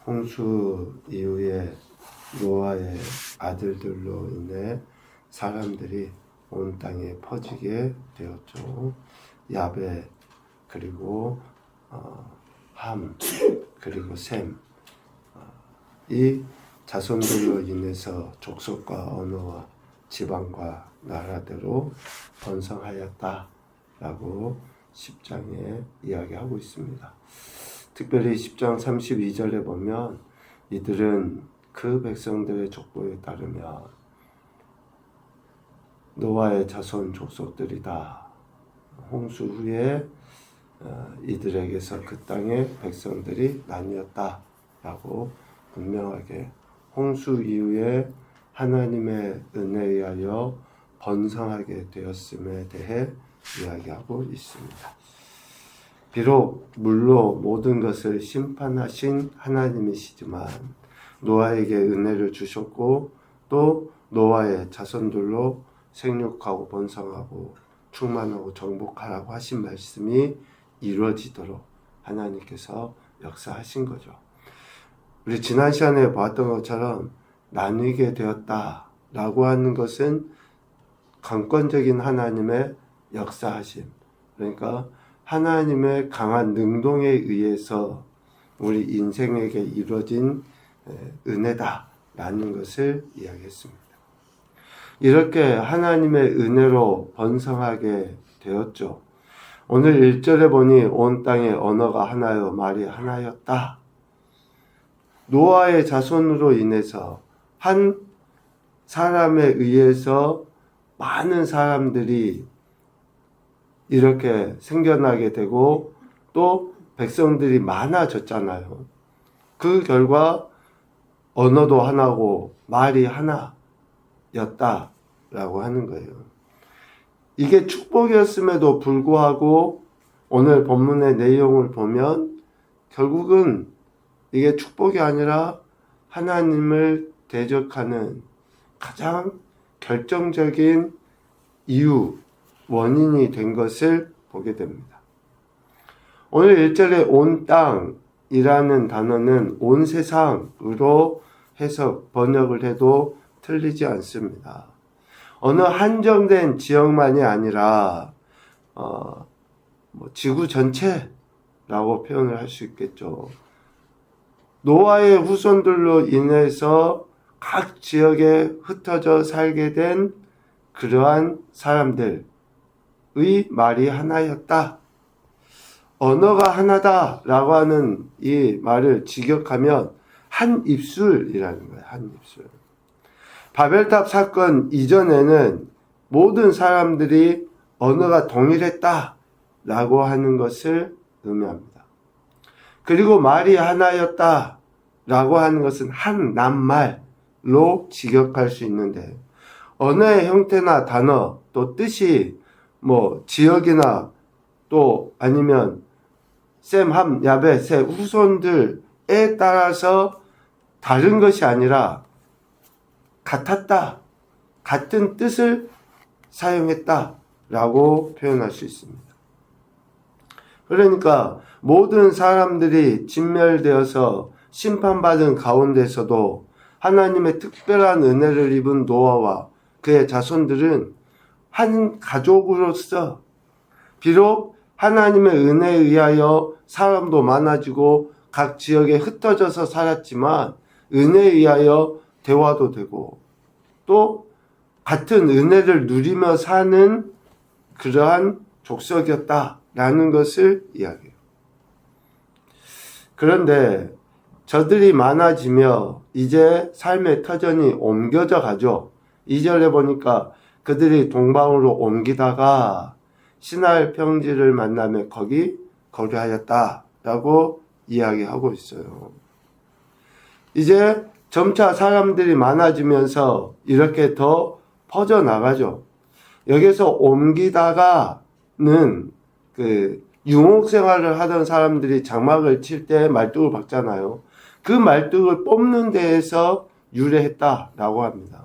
홍수 이후에 노아의 아들들로 인해 사람들이 온 땅에 퍼지게 되었죠. 야베, 그리고 함, 그리고 셈, 이 자손들로 인해서 족속과 언어와 지방과 나라대로 번성하였다라고 10장에 이야기하고 있습니다. 특별히 10장 32절에 보면 이들은 그 백성들의 족보에 따르면 노아의 자손 족속들이다. 홍수 후에 이들에게서 그 땅의 백성들이 나뉘었다라고 분명하게 홍수 이후에 하나님의 은혜에 의하여 번성하게 되었음에 대해 이야기하고 있습니다. 비록 물로 모든 것을 심판하신 하나님이시지만 노아에게 은혜를 주셨고 또 노아의 자손들로 생육하고 번성하고 충만하고 정복하라고 하신 말씀이 이루어지도록 하나님께서 역사하신 거죠. 우리 지난 시간에 보았던 것처럼 나뉘게 되었다라고 하는 것은 강권적인 하나님의 역사하심, 그러니까 하나님의 강한 능동에 의해서 우리 인생에게 이루어진 은혜다라는 것을 이야기했습니다. 이렇게 하나님의 은혜로 번성하게 되었죠. 오늘 1절에 보니 온 땅의 언어가 하나요 말이 하나였다. 노아의 자손으로 인해서 한 사람에 의해서 많은 사람들이 이렇게 생겨나게 되고 또 백성들이 많아졌잖아요. 그 결과 언어도 하나고 말이 하나였다라고 하는 거예요. 이게 축복이었음에도 불구하고 오늘 본문의 내용을 보면 결국은 이게 축복이 아니라 하나님을 대적하는 가장 결정적인 이유, 원인이 된 것을 보게 됩니다. 오늘 1절에 온 땅이라는 단어는 온 세상으로 해석, 번역을 해도 틀리지 않습니다. 어느 한정된 지역만이 아니라 지구 전체라고 표현을 할 수 있겠죠. 노아의 후손들로 인해서 각 지역에 흩어져 살게 된 그러한 사람들의 말이 하나였다. 언어가 하나다라고 하는 이 말을 직역하면 한 입술이라는 거예요. 한 입술. 바벨탑 사건 이전에는 모든 사람들이 언어가 동일했다라고 하는 것을 의미합니다. 그리고 말이 하나였다라고 하는 것은 한 낱말로 직역할 수 있는데 언어의 형태나 단어 또 뜻이 지역이나 또 아니면 셈, 함, 야베, 세 후손들에 따라서 다른 것이 아니라 같았다, 같은 뜻을 사용했다라고 표현할 수 있습니다. 그러니까 모든 사람들이 진멸되어서 심판받은 가운데서도 하나님의 특별한 은혜를 입은 노아와 그의 자손들은 한 가족으로서 비록 하나님의 은혜에 의하여 사람도 많아지고 각 지역에 흩어져서 살았지만 은혜에 의하여 대화도 되고 또 같은 은혜를 누리며 사는 그러한 족속이었다라는 것을 이야기해요. 그런데 저들이 많아지며 이제 삶의 터전이 옮겨져 가죠. 2절에 보니까 그들이 동방으로 옮기다가 시날 평지를 만나며 거기 거류하였다라고 이야기하고 있어요. 이제 점차 사람들이 많아지면서 이렇게 더 퍼져나가죠. 여기서 옮기다가는 유목 생활을 하던 사람들이 장막을 칠 때 말뚝을 박잖아요. 그 말뚝을 뽑는 데에서 유래했다라고 합니다.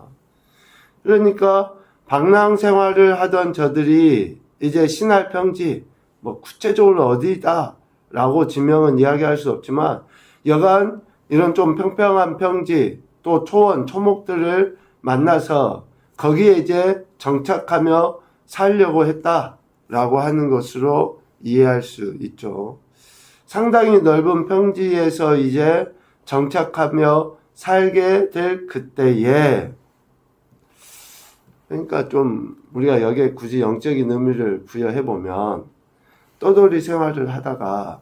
그러니까 방랑 생활을 하던 저들이 이제 시날 평지, 구체적으로 어디다라고 지명은 이야기할 수 없지만 여간 이런 좀 평평한 평지, 또 초원, 초목들을 만나서 거기에 이제 정착하며 살려고 했다라고 하는 것으로 이해할 수 있죠. 상당히 넓은 평지에서 이제 정착하며 살게 될 그때에, 그러니까 좀 우리가 여기에 굳이 영적인 의미를 부여해보면, 떠돌이 생활을 하다가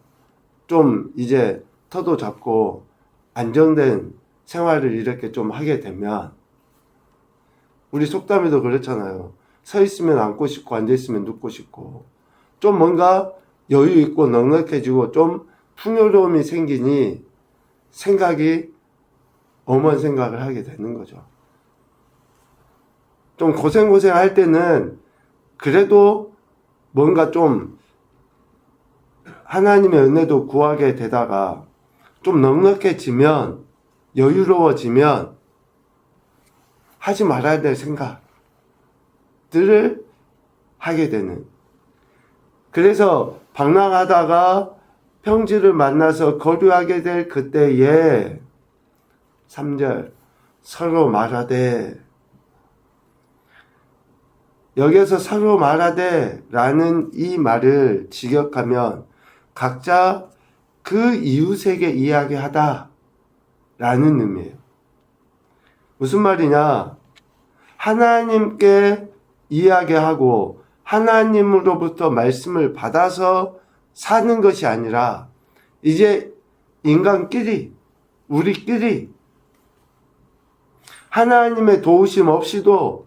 좀 이제 터도 잡고 안정된 생활을 이렇게 좀 하게 되면, 우리 속담에도 그렇잖아요. 서 있으면 앉고 싶고 앉아 있으면 눕고 싶고, 좀 뭔가 여유 있고 넉넉해지고 좀 풍요로움이 생기니 생각이 엄한 생각을 하게 되는 거죠. 좀 고생 할 때는 그래도 뭔가 좀 하나님의 은혜도 구하게 되다가 좀 넉넉해지면, 여유로워지면 하지 말아야 될 생각들을 하게 되는. 그래서 방랑하다가 평지를 만나서 거류하게 될 그때에 3절 서로 말하되, 여기에서 서로 말하되 라는 이 말을 직역하면 각자 그 이웃에게 이야기하다 라는 의미예요. 무슨 말이냐? 하나님께 이야기하고 하나님으로부터 말씀을 받아서 사는 것이 아니라 이제 인간끼리, 우리끼리 하나님의 도우심 없이도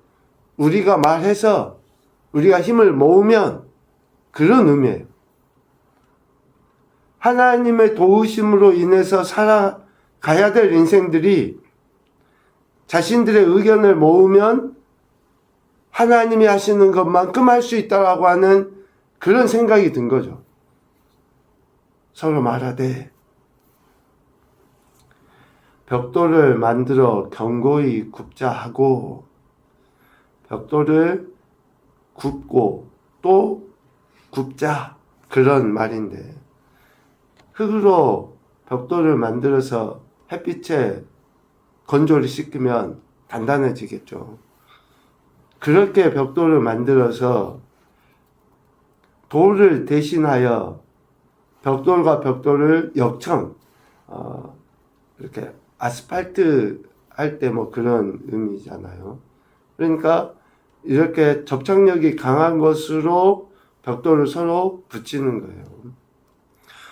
우리가 말해서 우리가 힘을 모으면, 그런 의미예요. 하나님의 도우심으로 인해서 살아가야 될 인생들이 자신들의 의견을 모으면 하나님이 하시는 것만큼 할 수 있다라고 하는 그런 생각이 든 거죠. 서로 말하되 벽돌을 만들어 견고히 굽자 하고, 벽돌을 굽고 또 굽자, 그런 말인데, 흙으로 벽돌을 만들어서 햇빛에 건조를 시키면 단단해지겠죠. 그렇게 벽돌을 만들어서 돌을 대신하여 벽돌과 벽돌을 이렇게 아스팔트 할 때 뭐 그런 의미잖아요. 그러니까 이렇게 접착력이 강한 것으로 벽돌을 서로 붙이는 거예요.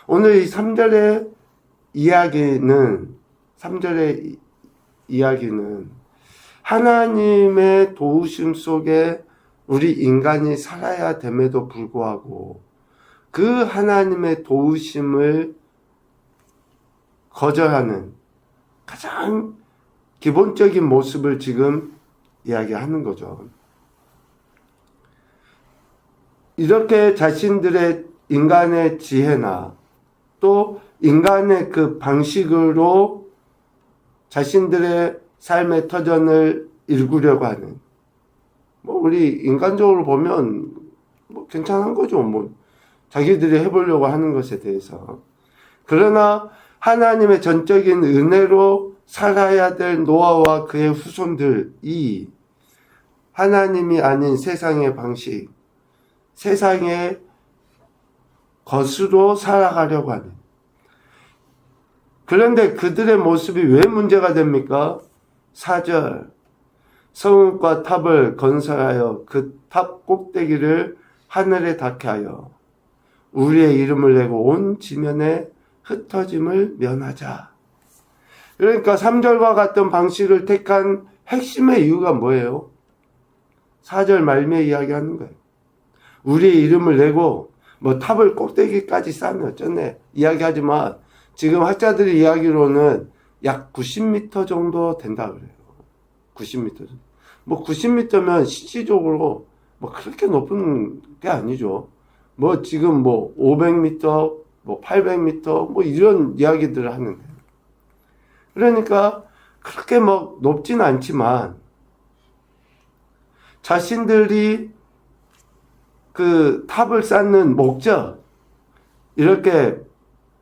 오늘 이 3절의 이야기는 하나님의 도우심 속에 우리 인간이 살아야 됨에도 불구하고 그 하나님의 도우심을 거절하는 가장 기본적인 모습을 지금 이야기하는 거죠. 이렇게 자신들의 인간의 지혜나 또 인간의 그 방식으로 자신들의 삶의 터전을 일구려고 하는, 뭐 우리 인간적으로 보면 뭐 괜찮은 거죠. 뭐 자기들이 해보려고 하는 것에 대해서. 그러나 하나님의 전적인 은혜로 살아야 될 노아와 그의 후손들이 하나님이 아닌 세상의 방식, 세상의 것으로 살아가려고 하는. 그런데 그들의 모습이 왜 문제가 됩니까? 4절 성읍과 탑을 건설하여 그 탑 꼭대기를 하늘에 닿게 하여 우리의 이름을 내고 온 지면에 흩어짐을 면하자. 그러니까 3절과 같은 방식을 택한 핵심의 이유가 뭐예요? 4절 말미에 이야기하는 거예요. 우리의 이름을 내고 뭐 탑을 꼭대기까지 쌓으면 어쩌네 이야기하지만, 지금 학자들의 이야기로는 약 90m 정도 된다 그래요. 90m 정도. 뭐 90m면 실질적으로 뭐 그렇게 높은 게 아니죠. 뭐 지금 뭐 500m, 뭐 800m 뭐 이런 이야기들을 하는 거예요. 그러니까 그렇게 막 높진 않지만 자신들이 그 탑을 쌓는 목적, 이렇게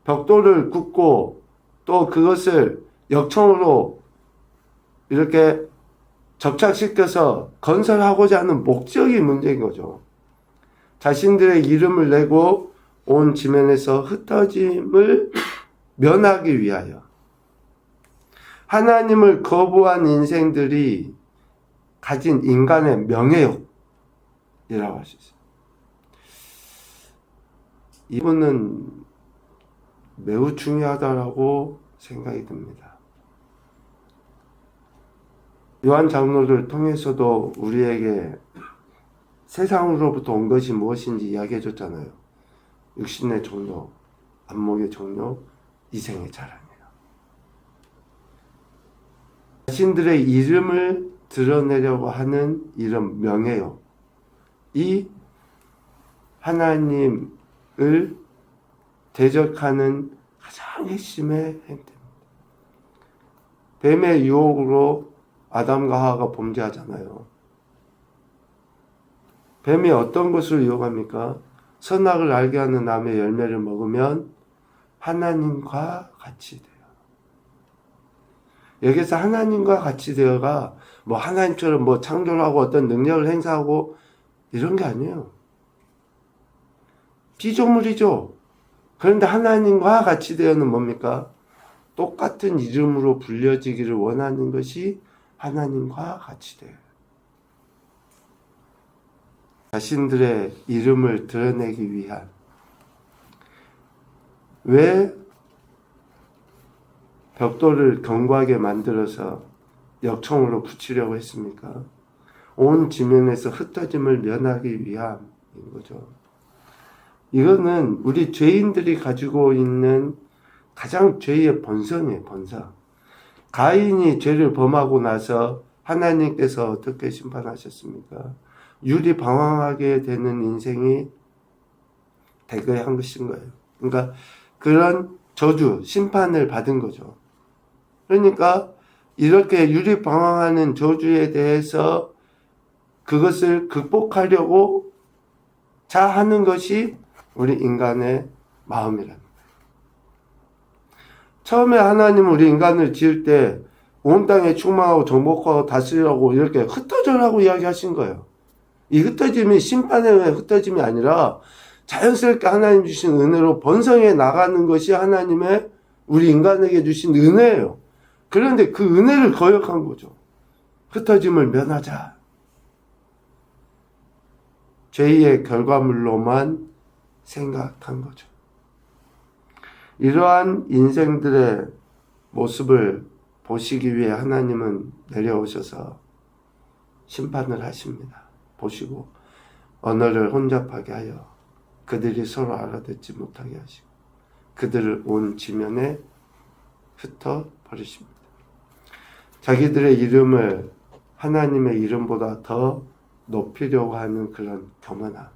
벽돌을 굽고 또 그것을 역청으로 이렇게 접착시켜서 건설하고자 하는 목적이 문제인 거죠. 자신들의 이름을 내고 온 지면에서 흩어짐을 면하기 위하여 하나님을 거부한 인생들이 가진 인간의 명예욕이라고 할 수 있어요. 이분은 매우 중요하다고 생각이 듭니다. 요한 장로를 통해서도 우리에게 세상으로부터 온 것이 무엇인지 이야기해 줬잖아요. 육신의 종료, 안목의 종료, 이생의 자랑이에요. 자신들의 이름을 드러내려고 하는 이런 명예요. 이 하나님을 대적하는 가장 핵심의 행태입니다. 뱀의 유혹으로 아담과 하와가 범죄하잖아요. 뱀이 어떤 것을 유혹합니까? 선악을 알게 하는 나무의 열매를 먹으면 하나님과 같이 돼요. 여기서 하나님과 같이 되어가 뭐 하나님처럼 뭐 창조하고 어떤 능력을 행사하고 이런 게 아니에요. 피조물이죠. 그런데 하나님과 같이 되어는 뭡니까? 똑같은 이름으로 불려지기를 원하는 것이 하나님과 같이 돼요. 자신들의 이름을 드러내기 위한 왜 벽돌을 견고하게 만들어서 역청으로 붙이려고 했습니까? 온 지면에서 흩어짐을 면하기 위함인 거죠. 이거는 우리 죄인들이 가지고 있는 가장 죄의 본성이에요, 본성. 가인이 죄를 범하고 나서 하나님께서 어떻게 심판하셨습니까? 유리방황하게 되는 인생이 되게 한 것인 거예요. 그러니까 그런 저주, 심판을 받은 거죠. 그러니까 이렇게 유리방황하는 저주에 대해서 그것을 극복하려고 자 하는 것이 우리 인간의 마음이랍니다. 처음에 하나님은 우리 인간을 지을 때 온 땅에 충만하고 정복하고 다스리라고 이렇게 흩어져라고 이야기하신 거예요. 이 흩어짐이 심판에 의한 흩어짐이 아니라 자연스럽게 하나님 주신 은혜로 번성해 나가는 것이 하나님의 우리 인간에게 주신 은혜예요. 그런데 그 은혜를 거역한 거죠. 흩어짐을 면하자. 죄의 결과물로만 생각한 거죠. 이러한 인생들의 모습을 보시기 위해 하나님은 내려오셔서 심판을 하십니다. 보시고 언어를 혼잡하게 하여 그들이 서로 알아듣지 못하게 하시고 그들을 온 지면에 흩어 버리십니다. 자기들의 이름을 하나님의 이름보다 더 높이려고 하는 그런 교만함에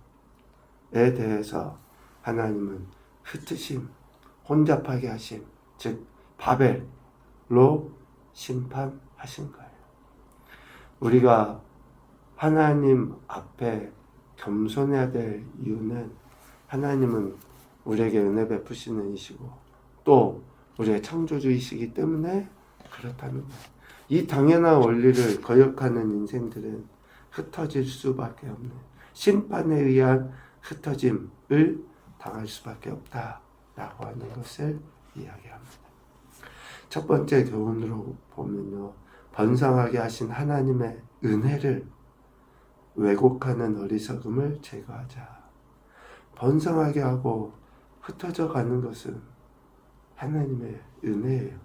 대해서 하나님은 흩으심, 혼잡하게 하심, 즉 바벨로 심판하신 거예요. 우리가 하나님 앞에 겸손해야 될 이유는 하나님은 우리에게 은혜 베푸시는 이시고 또 우리의 창조주이시기 때문에 그렇다는 거예요. 이 당연한 원리를 거역하는 인생들은 흩어질 수밖에 없는 심판에 의한 흩어짐을 당할 수밖에 없다라고 하는 것을 이야기합니다. 첫 번째 교훈으로 보면요, 번성하게 하신 하나님의 은혜를 왜곡하는 어리석음을 제거하자. 번성하게 하고 흩어져 가는 것은 하나님의 은혜예요.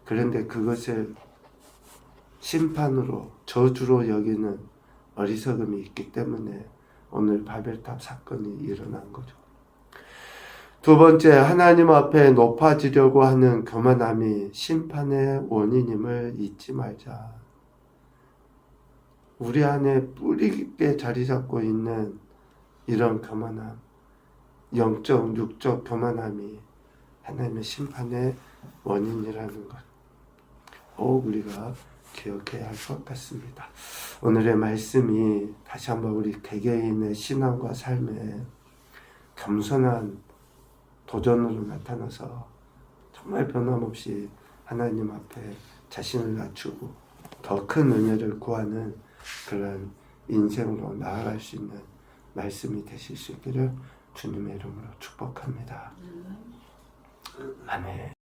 그런데 그것을 심판으로 저주로 여기는 어리석음이 있기 때문에 오늘 바벨탑 사건이 일어난 거죠. 두 번째, 하나님 앞에 높아지려고 하는 교만함이 심판의 원인임을 잊지 말자. 우리 안에 뿌리 깊게 자리 잡고 있는 이런 교만함, 영적, 육적 교만함이 하나님의 심판의 원인이라는 것. 우리가 기억해야 할 것 같습니다. 오늘의 말씀이 다시 한번 우리 개개인의 신앙과 삶에 겸손한 도전으로 나타나서 정말 변함없이 하나님 앞에 자신을 낮추고 더 큰 은혜를 구하는 그런 인생으로 나아갈 수 있는 말씀이 되실 수 있기를 주님의 이름으로 축복합니다. 아멘.